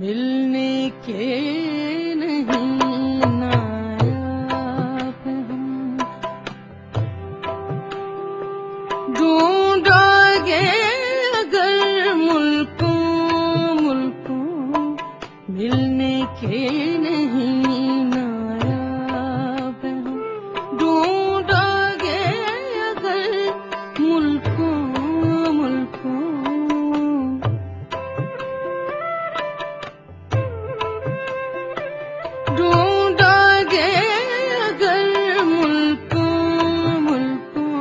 मिलने के नहीं नायाब हम, ढूंढोगे अगर मुल्कों मुल्कों, मिलने के नहीं नायाब हम, ढूंढोगे अगर मुल्कों मुल्कों, ढूंढोगे अगर मुल्कों मुल्कों,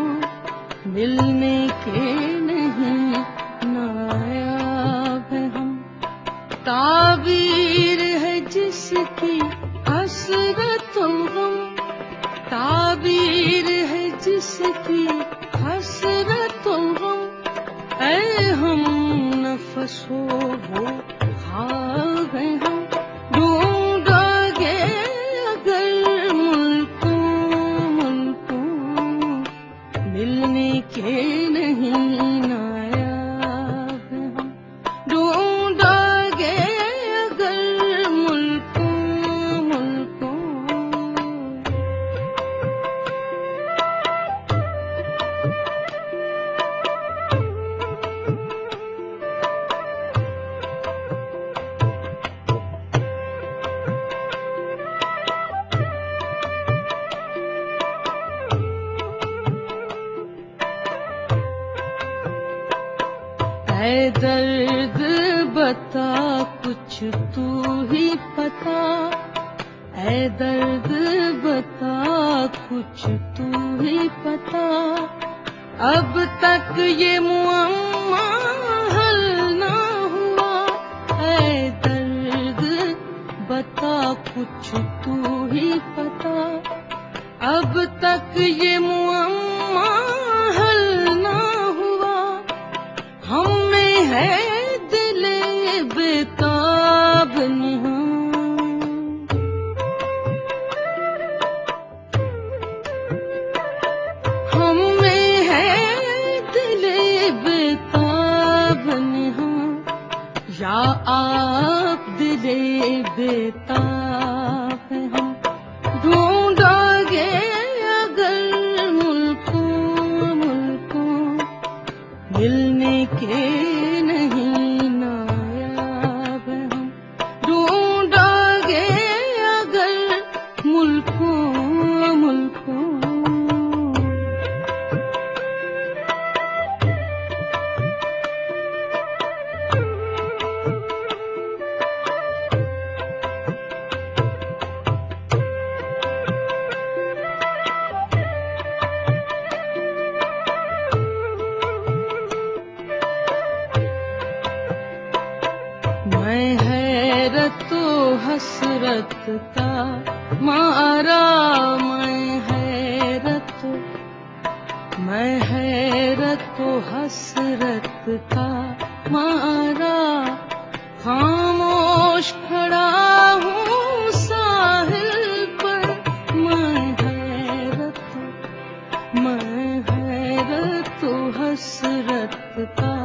मिलने के नहीं नायाब हम। ताबीर है जिसकी हसरतों गम, ताबीर है जिसकी हसरतों गम, ऐ हम नफसो वो ख्वाब हैं हम, ढूंढोगे अगर मुल्कों मुल्कों, मिलने के नहीं नायाब हम, ढूंढोगे अगर मुल्कों मुल्कों। ऐ दर्द बता कुछ तू ही पता, ऐ दर्द बता कुछ तू ही पता, अब तक ये मुअम्मा हल ना हुआ, ऐ दर्द बता कुछ तू ही पता, अब तक ये मुअम्मा हल ना हुआ, हम में है दिले बेताब निहां, हम में है दिले बेताब निहां, या आप दिले बेताब हैं हम, ढूंढोगे अगर मुल्कों मुल्कों, मिलने के नहीं नायाब हम, ढूंढोगे अगर मुल्कों मुल्कों। मैं हैरत हसरत का मारा, मैं हैरत हसरत का मारा, खामोश खड़ा हूँ साहिल पर, मैं हैरत हसरत का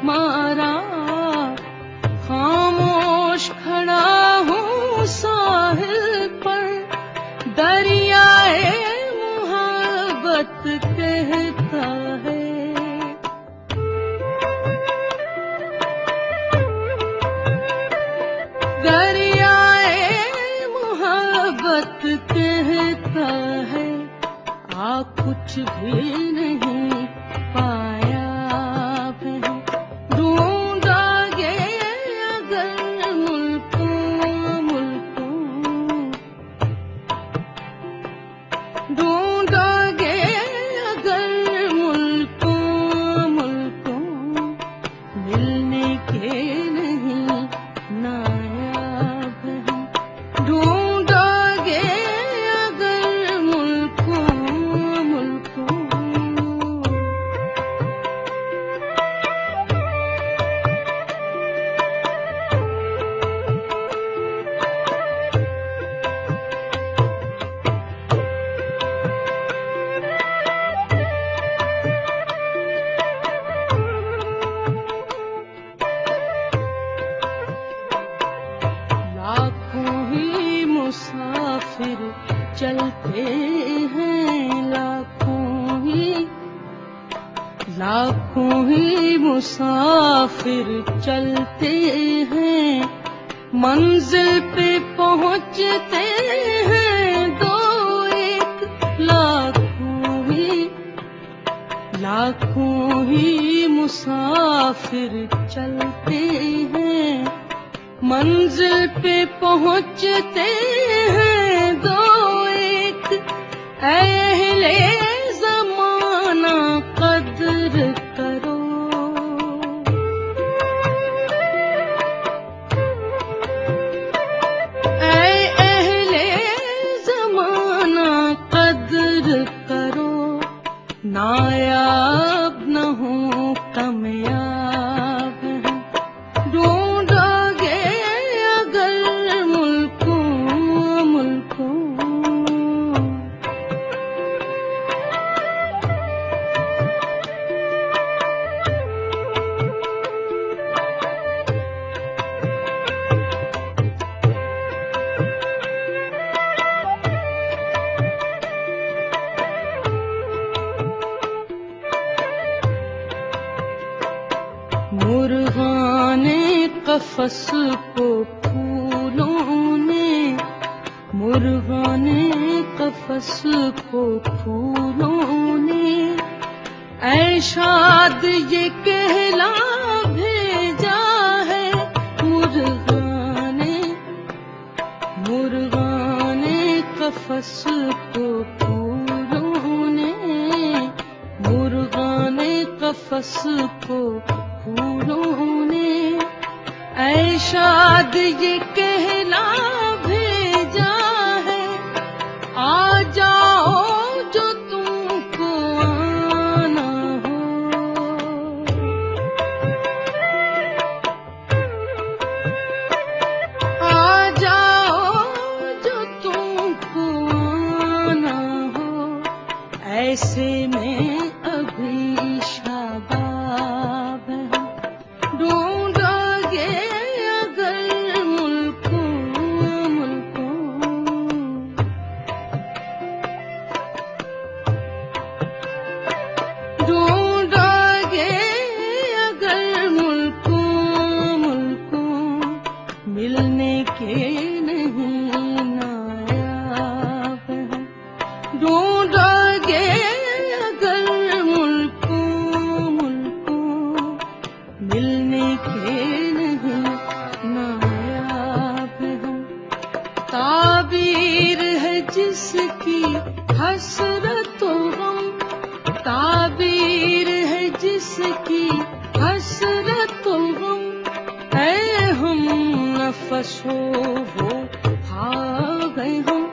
मारा, खामोश खड़ा हूँ साहिल पर, दरियाए मोहब्बत कहता है, दरियाए मोहब्बत कहता है, आ कुछ भी नहीं पाया है, ढूंढोगे अगर मुल्कों मुल्कों, ढूंढोगे अगर मुल्कों मुल्कों, मिलने के नहीं नायाब हम, ढूंढोगे अगर मुल्कों मुल्कों। चलते हैं लाखों ही मुसाफिर चलते हैं, मंजिल पे पहुँचते हैं दो एक लाखों ही मुसाफिर चलते हैं, मंजिल पे पहुँचते हैं दो एक। अहले ज़माना कद्र करो, ऐ अहले ज़माना कद्र करो, नायाब न हो कामयाब है, ढूंढोगे अगर मुल्कों मुर्गाने कफस को फूलों ने, मुर्गाने कफस को फूलों ने, ऐ शाद ये कहला भेजा है, मुर्गाने कफस को फूलों ने, मुर्गाने कफस को फूलों ने, ऐ शाद ये कहला भेजा है, आ जाओ जो तुमको आना हो, आ जाओ जो तुमको आना हो, ऐसे में अभी शाबाब है, ढूंढोगे अगर मुल्कों ढूंढोगे अगर मुल्कों मिलने के नहीं नायाब है, ढूंढोगे अगर मुल्कों मिलने के नहीं नायाब है, ताबीर है जिसकी हसरतो गम, ताबीर है जिसकी हसरतो गम, ऐ हम नफसो वो भाग गए हम,